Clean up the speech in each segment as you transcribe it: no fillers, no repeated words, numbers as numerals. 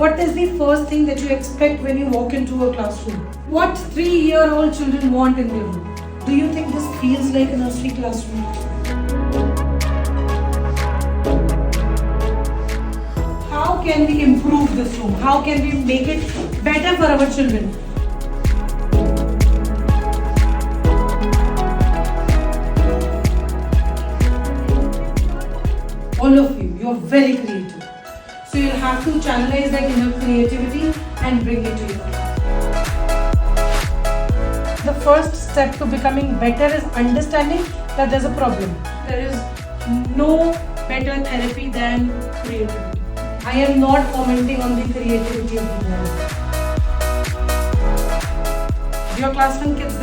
what is the first thing that you expect when you walk into a classroom? What 3-year-old children want in their room? Do you think this feels like a nursery classroom? How can we improve this room? How can we make it better for our children? All of you, you're very creative. So you'll have to channelize that inner creativity and bring it to your class. The first step to becoming better is understanding that there's a problem. There is no better therapy than creativity. I am not commenting on the creativity of the world. Your class 1 kids,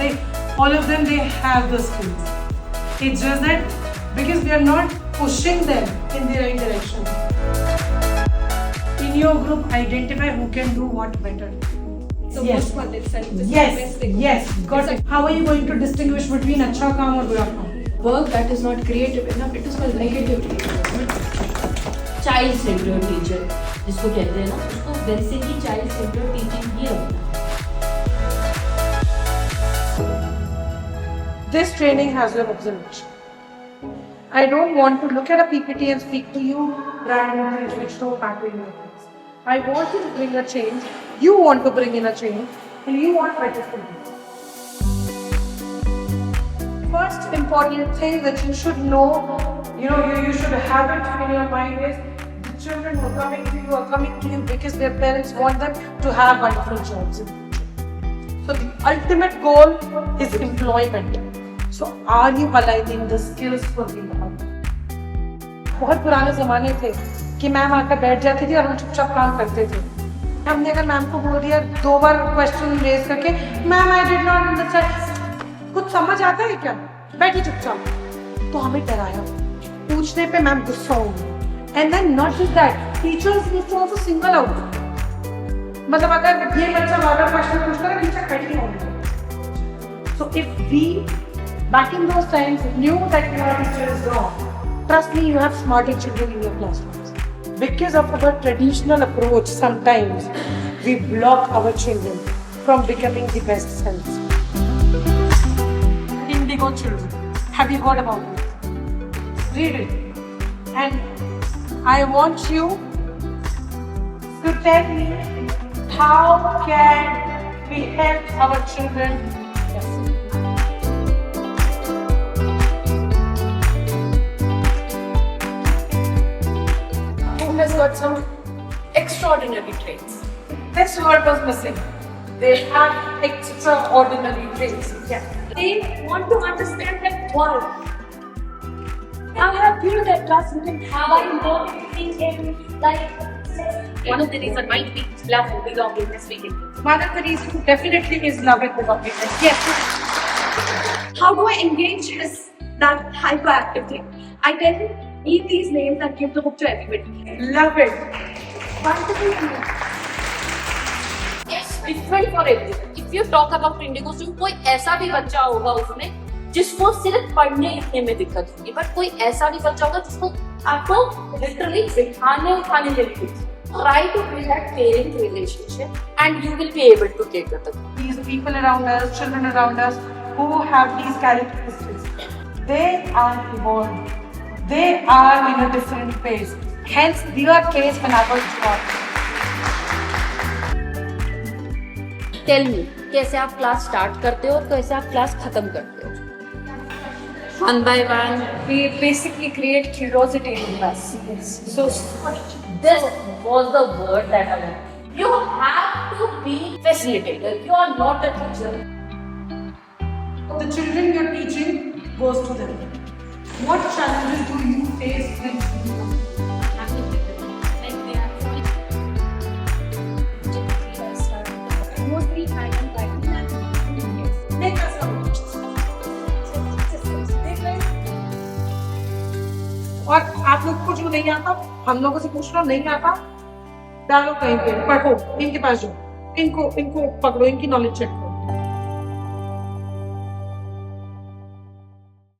all of them, they have the skills. It's just that because we are not pushing them in the right direction. In your group, identify who can do what better. So yes. first one itself is Yes, the best thing. yes, got it. How are you going to distinguish between अच्छा काम और बुरा काम? Work that is not creative enough, it is called negative reinforcement. Child centred teacher जिसको कहते हैं ना, उसको बेसिकली चाइल्ड सेंटर्ड टीचिंग ही रखना है. This training has your observation. I don't want to look at a PPT and speak to you randomly which no pattern your things. I want you to bring a change. You want to bring in a change, and you want better students. First important thing that you should know, you should have it in your mind is the children who are coming to you because their parents want them to have wonderful jobs in the future. So the ultimate goal is employment. So are you aligning the skills for the employment? बहुत पुराने ज़माने थे कि ma'am आकर बैठ जाती थी और हम चुपचाप काम करते थे. हमने अगर मैम को बोल दिया 2 बार क्वेश्चन रेज करके, ma'am I did not understand, कुछ समझ आता है क्या, बैठी चुपचाप, तो हमें डराया. पूछने पे मैम गुस्सा हो गई. And then not just that, teachers used to also single out. मतलब अगर ये बच्चा बार-बार क्वेश्चन पूछता है, टीचर खड़ी होगी. So if we back in those times knew that your teacher is wrong, trust me, you have smarter children in your classrooms. Because of our traditional approach, sometimes we block our children from becoming the best selves. Indigo children, have you heard about it? Read it. And I want you to tell me, how can we help our children? Has got some extraordinary traits. This word was missing. They have extraordinary traits. Yeah. They want to understand that why. I have built that trust in them by learning in like. One of the reasons might be love and belongingness we can do. One of the reasons definitely is love and belongingness. Yes. How do I engage that hyperactive thing? I tell him, eat these names and give the book to everybody. Love it. Wonderful. It's different for everyone. If you talk about Indigo student, कोई ऐसा भी बच्चा होगा उसमें जिसको सिर्फ पढ़ने लिखने में दिक्कत होगी, बट कोई ऐसा भी बच्चा होगा जिसको आपको लिटरली बिठाने उठाने में भी दिक्कत. Try to build that parent relationship and you will be able to cater to them. These people around us, children around us who have these characteristics, they are evolved. They are in a different phase. Hence, their case when I was born. Tell me, कैसे आप class start करते हो और कैसे आप class खत्म करते हो? One by one, we basically create curiosity in us. So, This was the word that I meant. You have to be facilitator. You are not a teacher. The children you're teaching goes to them. What challenges do you face when you come? mostly I am writing and Make us know. और आप लोग को जो नहीं आता, हम लोगों से पूछ लो, नहीं आता, डालो कहीं पे, पढ़ो, इनके पास जाओ, इनको पकड़ो, इनकी नॉलेज चेक करो.